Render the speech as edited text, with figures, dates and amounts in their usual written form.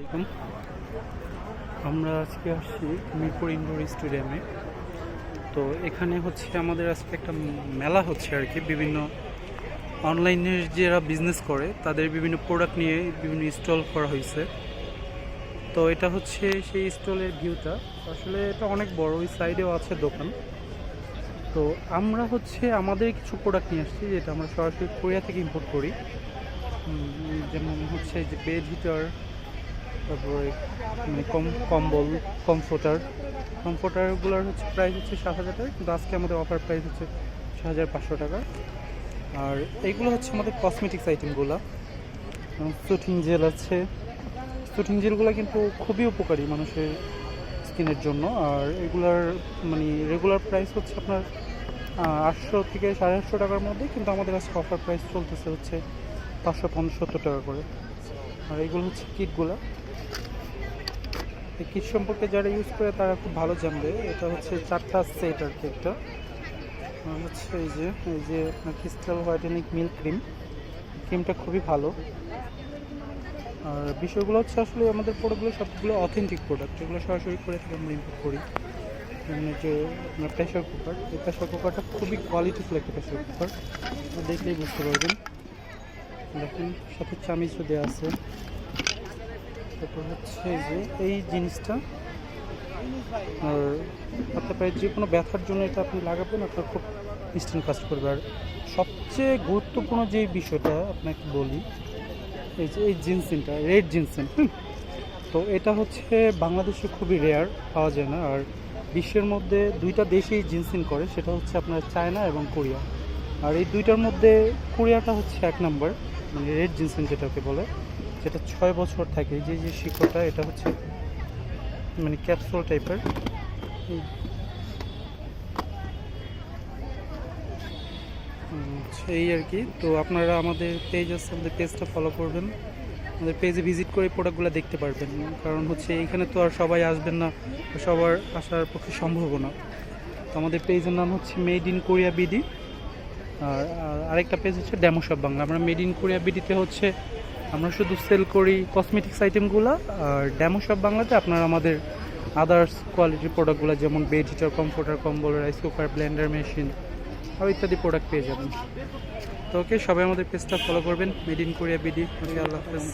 আসসালামাইকুম। আমরা আজকে আসছি মিরপুর ইনডোর স্টেডিয়ামে। তো এখানে হচ্ছে আমাদের আজকে একটা মেলা হচ্ছে আর কি, বিভিন্ন অনলাইনের যারা বিজনেস করে তাদের বিভিন্ন প্রোডাক্ট নিয়ে বিভিন্ন স্টল করা হয়েছে। তো এটা হচ্ছে সেই স্টলের ভিউটা। আসলে এটা অনেক বড়, ওই সাইডেও আছে দোকান। তো আমরা হচ্ছে আমাদের কিছু প্রোডাক্ট নিয়ে আসছি যেটা আমরা সরাসরি কোরিয়া থেকে ইম্পোর্ট করি। যেমন হচ্ছে যে বেড হিটার, তারপরে মানে কম্বল, কমফোর্টারগুলোর হচ্ছে প্রাইস হচ্ছে 7,000 টাকা, কিন্তু আজকে আমাদের অফার প্রাইস হচ্ছে 6,500 টাকা। আর এইগুলো হচ্ছে আমাদের কসমেটিক্স আইটেমগুলো। সুটিং জেল আছে, সুটিং জেলগুলো কিন্তু খুবই উপকারী মানুষের স্কিনের জন্য। আর এগুলার মানে রেগুলার প্রাইস হচ্ছে আপনার 800 থেকে 850 টাকার মধ্যে, কিন্তু আমাদের আজকে অফার প্রাইস চলতেছে হচ্ছে 575 টাকা করে। আর এগুলো হচ্ছে কিটগুলো। এই কিট সম্পর্কে যারা ইউজ করে তারা খুব ভালো জানবে। এটা হচ্ছে 4টা সেট আর কি। একটা হচ্ছে এই যে আপনার ক্রিস্টাল হোয়াইটেনিং মিল্ক ক্রিমটা খুবই ভালো। আর বিষয়গুলো হচ্ছে আসলে আমাদের প্রোডাক্টগুলো সবগুলো অথেন্টিক প্রোডাক্ট, এগুলো সরাসরি করে থেকে আমরা ইম্পোর্ট করি। যেমন এই যে আপনার প্রেশার কুকার, এই প্রেশার কুকারটা খুবই কোয়ালিটিফুল একটা প্রেশার কুকার, দেখলেই বুঝতে পারবেন। দেখেন সাথে চামিচও দেওয়া আছে। তারপর হচ্ছে এই যে এই জিনিসটা, আর আপনার প্রায় যে কোনো ব্যথার জন্য এটা আপনি লাগাবেন, আপনার খুব ইনস্ট্যান্ট কাজ করবে। আর সবচেয়ে গুরুত্বপূর্ণ যে বিষয়টা আপনাকে বলি, এই যে এই জিনসিনটা, রেড জিনসিন। তো এটা হচ্ছে বাংলাদেশে খুবই রেয়ার, পাওয়া যায় না। আর বিশ্বের মধ্যে দুইটা দেশেই জিনসিন করে, সেটা হচ্ছে আপনার চায়না এবং কোরিয়া। আর এই দুইটার মধ্যে কোরিয়াটা হচ্ছে 1 নাম্বার, মানে রেড জিনসিন যেটাকে বলে, যেটা 6 বছর থাকে। যে যে শিকড়টা, এটা হচ্ছে মানে ক্যাপসুল টাইপের। এই আর কি। তো আপনারা আমাদের পেজ আছে, আমাদের পেজটা ফলো করবেন, আমাদের পেজে ভিজিট করে প্রোডাক্টগুলো দেখতে পারবেন। কারণ হচ্ছে এইখানে তো আর সবাই আসবেন না, সবার আসার পক্ষে সম্ভব না। তো আমাদের পেজের নাম হচ্ছে মেড ইন কোরিয়া বিডি। আর আরেকটা পেজ হচ্ছে ডেমো শপ বাংলা। আমরা মেড ইন কোরিয়া বিডিতে হচ্ছে আমরা শুধু সেল করি কসমেটিক্স আইটেমগুলো, আর ডেমো শপ বাংলাতে আপনারা আমাদের আদার্স কোয়ালিটির প্রোডাক্টগুলো যেমন বেড হিটার, কমফোর্টার, কম্বল, রাইস কুকার, ব্লেন্ডার মেশিন আর ইত্যাদি প্রোডাক্ট পেয়ে যাবেন। তো ওকে, সবাই আমাদের পেজটা ফলো করবেন, মেড ইন কোরিয়া বিডি। আল্লাহ হাফেজ।